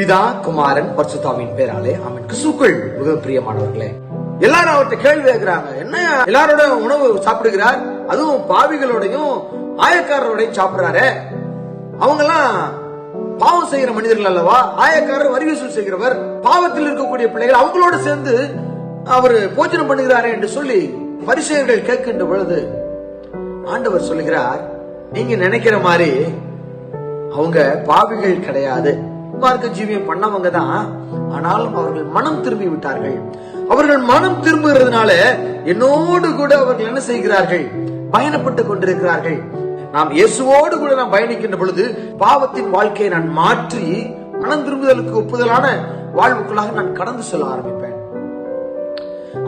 பிதா, குமாரன், பரிசுத்தாவின் பேராலே ஆமென். கிறிஸ்துவுக்குள் மிக பிரியமானவர்களே, எல்லாரும் அவர்கிட்ட கேள்வி கேட்கிறாங்க. என்ன எல்லாரோட உணவு சாப்பிடுகிறார், அதுவும் பாவிகளோடையும் ஆயக்காரரோடையும் சாப்பிடுறாரு. அவங்க எல்லாம் பாவம் செய்கிற மனிதர்கள் அல்லவா? ஆயக்காரர் வரி வசூல் செய்கிறவர், பாவத்தில் இருக்கக்கூடிய பிள்ளைகள், அவங்களோட சேர்ந்து அவர் போஜனம் பண்ணுகிறாரே என்று சொல்லி பரிசேயர்கள் கேட்கின்ற பொழுது ஆண்டவர் சொல்லுகிறார், நீங்க நினைக்கிற மாதிரி அவங்க பாவிகள் கிடையாது, மார்க்க ஜீவியம் பண்ணவங்க தான். ஆனாலும் அவர்கள் மனம் திரும்பி விட்டார்கள். அவர்கள் மனம் திரும்புகிறதுனால என்னோடு கூட அவர்கள் என்ன செய்கிறார்கள்? பயணப்பட்டுக் கொண்டிருக்கிறார்கள். நாம் இயேசுவோடு கூட நாம் பயணிக்கின்ற பொழுது பாவத்தின் வாழ்க்கையை நான் மாற்றி மனம் திரும்புதலுக்கு ஒப்புதலான வாழ்வுக்குள்ளாக நான் கடந்து செல்ல ஆரம்பிப்பேன்.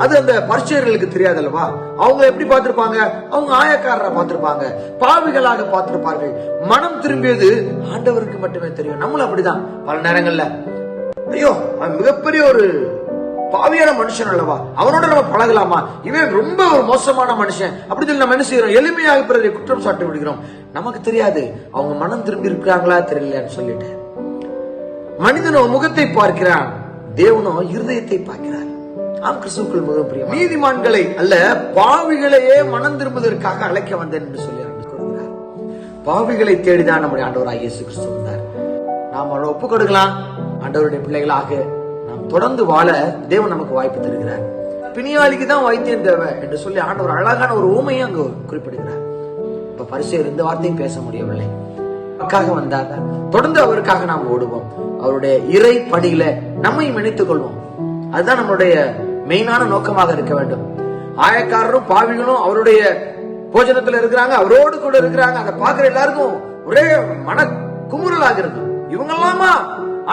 அது அந்த பரிசேயர்களுக்கு தெரியாது அல்லவா? அவங்க எப்படி பார்த்திருப்பாங்க? அவங்க ஆயக்காரரை பார்த்திருப்பாங்க, பாவிகளாக பார்த்திருப்பார்கள். மனம் திரும்பியது ஆண்டவருக்கு மட்டுமே தெரியும். நம்மளும் அப்படிதான் பல நேரங்கள்ல, ஐயோ அவன் மிகப்பெரிய ஒரு பாவியான மனுஷன் அல்லவா, அவனோட நம்ம பழகலாமா, இவன் ரொம்ப ஒரு மோசமான மனுஷன் அப்படி சொல்லி நம்ம என்ன செய்யறோம்? எளிமையாக பிறரை குற்றம் சாட்டி விடுகிறோம். நமக்கு தெரியாது அவங்க மனம் திரும்பி இருக்கிறாங்களா தெரியலன்னு சொல்லிட்டு. மனிதனோ முகத்தை பார்க்கிறான், தேவனோ இருதயத்தை பார்க்கிறார். ஆம், கிறிஸ்துவுக்குள் மிக பிரியம். நீதிமான்களை அல்ல, பாவிகளையே மனம் திரும்புவதற்காக அழைக்க வந்தேன் என்று சொல்லி கூறுகிறார். பாவிகளை தேடிதான் நம்முடைய ஆண்டவராகிய இயேசு கிறிஸ்து வந்தார். நாம் அவரை ஒப்புக் கொடுக்கலாம். ஆண்டவருடைய பிள்ளைகளாக நாம் தொடர்ந்து வாழ தேவன் நமக்கு வாய்ப்பு தருகிறார். பிணியாளிக்கு தான் வைத்தியம் தேவை என்று சொல்லி ஆண்டவர் அழகான ஒரு ஊமையை அங்கு குறிப்பிடுகிறார். இப்ப பரிசேயர் இந்த வார்த்தையும் பேச முடியவில்லை, வந்தார். தொடர்ந்து அவருக்காக நாம் ஓடுவோம். அவருடைய இறை பணியில நம்மை இணைத்துக் கொள்வோம். அதுதான் நம்மளுடைய மெயினான நோக்கமாக இருக்க வேண்டும். ஆயக்காரரும் பாவிகளும் அவருடைய போஜனத்துல இருக்கிறாங்க, அவரோடு கூட இருக்கிறாங்க. அதை பார்க்கிற எல்லாருக்கும் ஒரே மன குமுறலாக இருக்கு. இவங்க எல்லாமா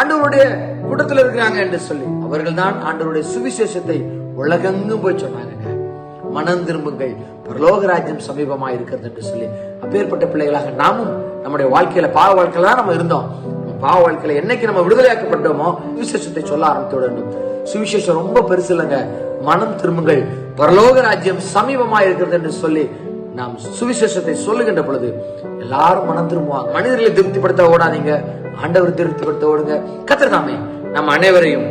ஆண்டவருடைய கூட்டத்தில் இருக்கிறாங்க என்று சொல்லி அவர்கள் தான் ஆண்டவருடைய சுவிசேஷத்தை உலகெங்கும் போய் சொன்னாங்க. மனம் திரும்புங்கள், பரலோக ராஜ்யம் சமீபமா இருக்கிறது என்று சொல்லி அப்பேற்பட்ட பிள்ளைகளாக நாமும் நம்முடைய வாழ்க்கையில, பாவ வாழ்க்கையில தான் நம்ம இருந்தோம். பாவ வாழ்க்கையில என்னைக்கு நம்ம விடுதலையாக்கப்பட்டோமோ சுவிசேஷத்தை சொல்ல ஆரம்பித்து விடணும். சுவிசேஷம் ரொம்ப பெருசு இல்லைங்க. மனம் திரும்புங்கள், பரலோக ராஜ்யம் சமீபமா இருக்கிறது என்று சொல்லி நாம் சுவிசேஷத்தை சொல்லுகின்ற பொழுது எல்லாரும் மனம் திரும்புவாங்க. மனிதர்களை திருப்திப்படுத்த ஓடாதீங்க, ஆண்டவர் திருப்திப்படுத்த ஓடுங்க. கர்த்தர் தாமே நம் அனைவரையும்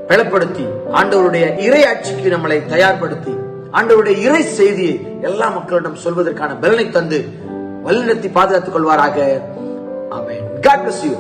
பலப்படுத்தி ஆண்டவருடைய இறை ஆட்சிக்கு நம்மளை தயார்படுத்தி ஆண்டவருடைய இறை செய்தியை எல்லா மக்களிடம் சொல்வதற்கான பலனை தந்து வழிநடத்தி பாதுகாத்துக் கொள்வாராக. ஆமென். God bless you.